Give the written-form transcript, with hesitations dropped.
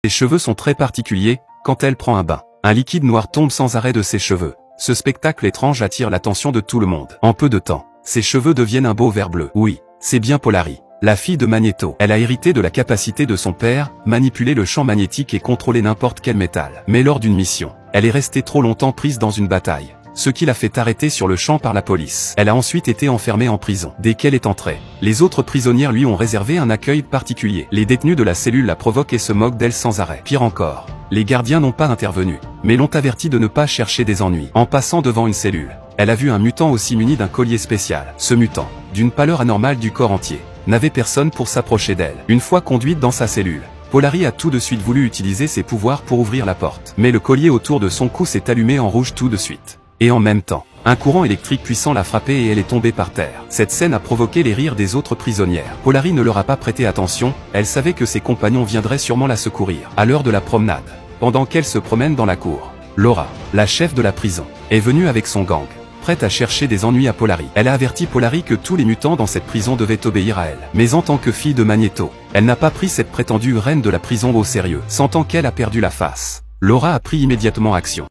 Ses cheveux sont très particuliers, quand elle prend un bain. Un liquide noir tombe sans arrêt de ses cheveux. Ce spectacle étrange attire l'attention de tout le monde. En peu de temps, ses cheveux deviennent un beau vert bleu. Oui, c'est bien Polari, la fille de Magneto. Elle a hérité de la capacité de son père, manipuler le champ magnétique et contrôler n'importe quel métal. Mais lors d'une mission, elle est restée trop longtemps prise dans une bataille, ce qui l'a fait arrêter sur le champ par la police. Elle a ensuite été enfermée en prison. Dès qu'elle est entrée, les autres prisonnières lui ont réservé un accueil particulier. Les détenus de la cellule la provoquent et se moquent d'elle sans arrêt. Pire encore, les gardiens n'ont pas intervenu, mais l'ont averti de ne pas chercher des ennuis. En passant devant une cellule, elle a vu un mutant aussi muni d'un collier spécial. Ce mutant, d'une pâleur anormale du corps entier, n'avait personne pour s'approcher d'elle. Une fois conduite dans sa cellule, Polari a tout de suite voulu utiliser ses pouvoirs pour ouvrir la porte. Mais le collier autour de son cou s'est allumé en rouge tout de suite. Et en même temps, un courant électrique puissant l'a frappée et elle est tombée par terre. Cette scène a provoqué les rires des autres prisonnières. Polari ne leur a pas prêté attention, elle savait que ses compagnons viendraient sûrement la secourir. À l'heure de la promenade, pendant qu'elle se promène dans la cour, Laura, la chef de la prison, est venue avec son gang, prête à chercher des ennuis à Polari. Elle a averti Polari que tous les mutants dans cette prison devaient obéir à elle. Mais en tant que fille de Magneto, elle n'a pas pris cette prétendue reine de la prison au sérieux. Sentant qu'elle a perdu la face, Laura a pris immédiatement action.